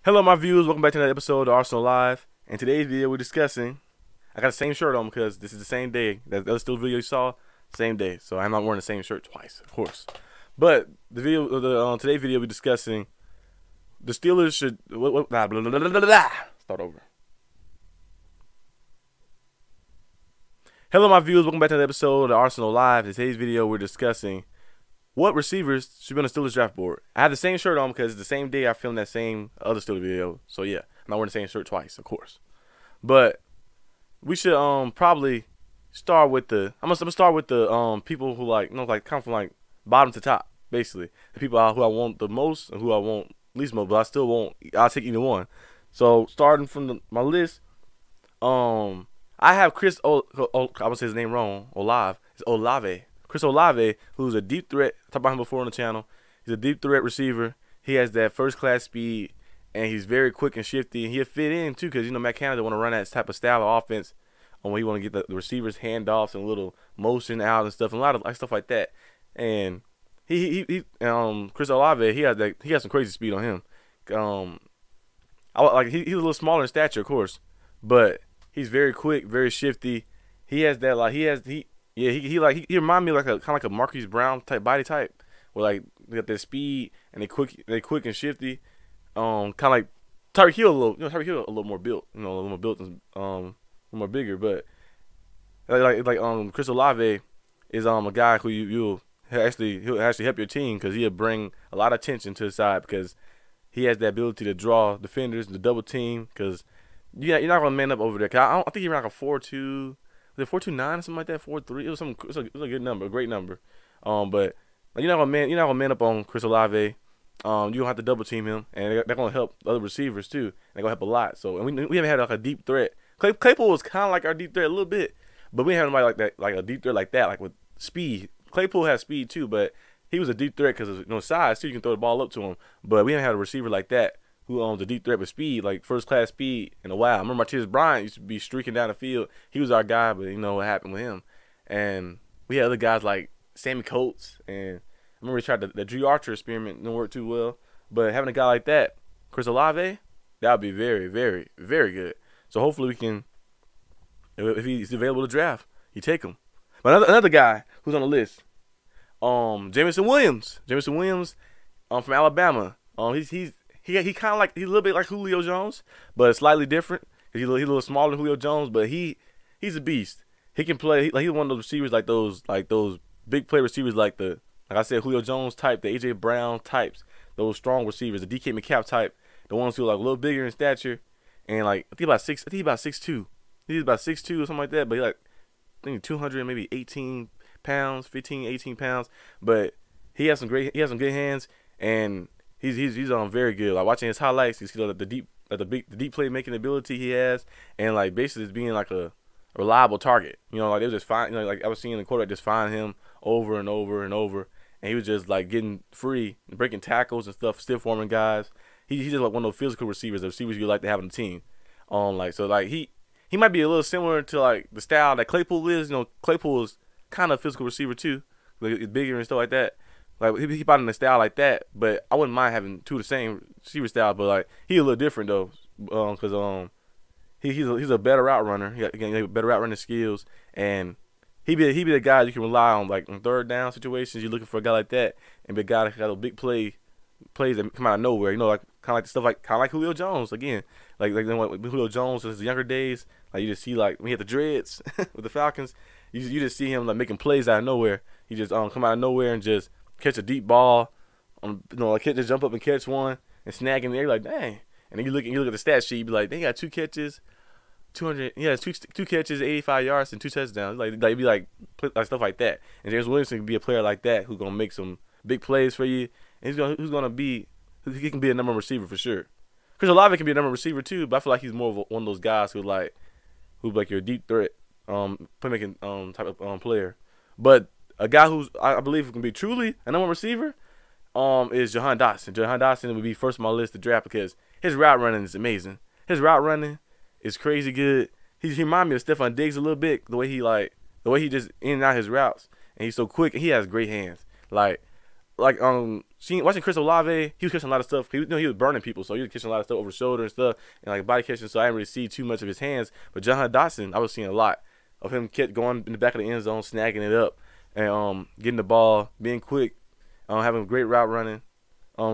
Hello, my viewers. Welcome back to another episode of Arsenal Live. In today's video, we're discussing. I got the same shirt on because this is the same day. That other still video you saw, same day. So I'm not wearing the same shirt twice, of course. But today's video, we're discussing the Steelers should. Start over. Hello, my viewers. Welcome back to another episode of Arsenal Live. In today's video, we're discussing what receivers should be on the Steelers draft board. I have the same shirt on because it's the same day I filmed that same other Steelers video. So yeah, I'm not wearing the same shirt twice, of course. But we should probably start with the. I'm gonna start with the people who come from like bottom to top, basically. The people who I want the most and who I want least most, but I still won't. I'll take either one. So starting from my list, I have Chris. I'm gonna say his name wrong. It's Olave. Chris Olave, who's a deep threat. I talked about him before on the channel. He's a deep threat receiver. He has that first-class speed, and he's very quick and shifty. And he'll fit in, too, because, Matt Canada want to run that type of style of offense when he want to get the receivers handoffs and a little motion out and stuff, and a lot of stuff like that. And Chris Olave, he has some crazy speed on him. He's a little smaller in stature, of course, but he's very quick, very shifty. He has that, he remind me of kind of like a Marquise Brown type body type, where like they got their speed and they quick and shifty. Kind of like Tyreek Hill a little, Tyreek Hill a little more built, a little more built and more bigger. But Chris Olave is a guy who he'll actually help your team because he'll bring a lot of attention to the side because he has the ability to draw defenders, the double team. Because you're not gonna man up over there. Cause I think he's around like a 4.2. Was it 4.29 or something like that? 4.3. It was a good number, a great number. But you're not gonna man up on Chris Olave. You gonna have to double team him, and they're gonna help other receivers too. They're gonna help a lot. So, and we haven't had like a deep threat. Claypool was kind of like our deep threat a little bit, but we haven't had anybody like that, like a deep threat like that, like with speed. Claypool has speed too, but he was a deep threat because of size too. You can throw the ball up to him, but we haven't had a receiver like that who owns a deep threat with speed, like first-class speed, in a while. I remember Martinez Bryant used to be streaking down the field. He was our guy, but what happened with him. And we had other guys like Sammy Coates, and I remember we tried the Drew Archer experiment, didn't work too well. But having a guy like that, Chris Olave, that would be very, very, very good. So hopefully we can, if he's available to draft, you take him. But another guy who's on the list, Jameson Williams. Jameson Williams, from Alabama. He kind of like, he's a little bit like Julio Jones, but slightly different. He's a little smaller than Julio Jones, but he's a beast. He can play. He's one of those receivers like those big play receivers like I said, Julio Jones type, the AJ Brown types, those strong receivers, the DK Metcalf type, the ones who are like a little bigger in stature, and like I think he's about 6'2". He's about 6'2" or something like that, but I think 200 maybe 18 pounds, 15, 18 pounds, but he has some good hands, and He's very good. Like watching his highlights, you see the deep play making ability he has, and like basically just being like a reliable target. Like they was just fine. Like I was seeing the quarterback just find him over and over and over, and he was just like getting free, breaking tackles and stuff, stiff forming guys. He's just like one of those physical receivers, the receivers you like to have on the team. He might be a little similar to like the style that Claypool is. Claypool is kind of a physical receiver too, like he's bigger and stuff like that. Like he bought in a style like that, but I wouldn't mind having two of the same receiver style. But like he's a little different though, because he's a better route runner. He got better route running skills, and he be the guy you can rely on like on third down situations. You're looking for a guy like that, and be a guy that got a big plays that come out of nowhere. Like kind of like the stuff kind of like Julio Jones again. Like with Julio Jones in his younger days, like you just see like when he had the dreads with the Falcons, you just see him like making plays out of nowhere. He just come out of nowhere and just catch a deep ball, like just jump up and catch one and snag in there. You're like, dang. And then you look at the stat sheet, you be like, they got 2 catches, 200. Yeah, two catches, 85 yards, and 2 touchdowns. Like be like stuff like that. And James Williamson can be a player like that who's gonna make some big plays for you. And he can be a number one receiver for sure. Chris Olave can be a number one receiver too, but I feel like he's more of one of those guys who's like your deep threat, playmaking type of player. But a guy who's I believe can be truly a number one receiver is Jahan Dotson. Jahan Dotson would be first on my list to draft because his route running is amazing. His route running is crazy good. He reminds me of Stephon Diggs a little bit, the way he just in and out his routes, and he's so quick. And he has great hands. Like watching Chris Olave, he was catching a lot of stuff. He was burning people, so he was catching a lot of stuff over the shoulder and stuff, and like body catching. So I didn't really see too much of his hands. But Jahan Dotson, I was seeing a lot of him going in the back of the end zone, snagging it up, and getting the ball, being quick, having great route running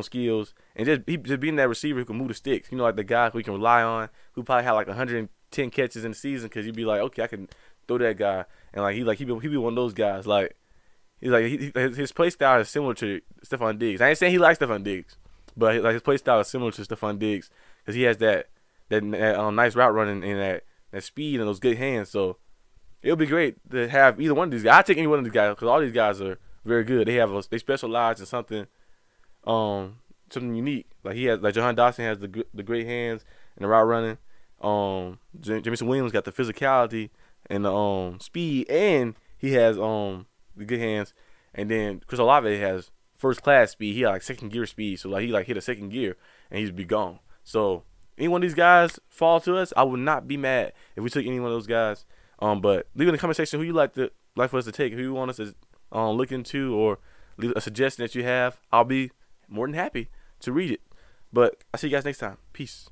skills, and just being that receiver who can move the sticks. You know, like the guy who you can rely on, who probably had like 110 catches in the season, because you'd be like, okay, I can throw that guy, and like he be one of those guys. Like he's like his play style is similar to Stephon Diggs. I ain't saying he likes Stephon Diggs, but like his play style is similar to Stephon Diggs because he has that nice route running and that speed and those good hands. So it'll be great to have either one of these guys. I'll take any one of these guys because all these guys are very good. They specialize in something unique. Like Jahan Dotson has the great hands and the route running. Jameson Williams got the physicality and the speed, and he has the good hands. And then Chris Olave has first class speed. He had like second gear speed, so like he like hit a second gear and he'd be gone. So any one of these guys fall to us, I would not be mad if we took any one of those guys. But leave in the comment section who you like for us to take, who you want us to look into, or leave a suggestion that you have. I'll be more than happy to read it. But I'll see you guys next time. Peace.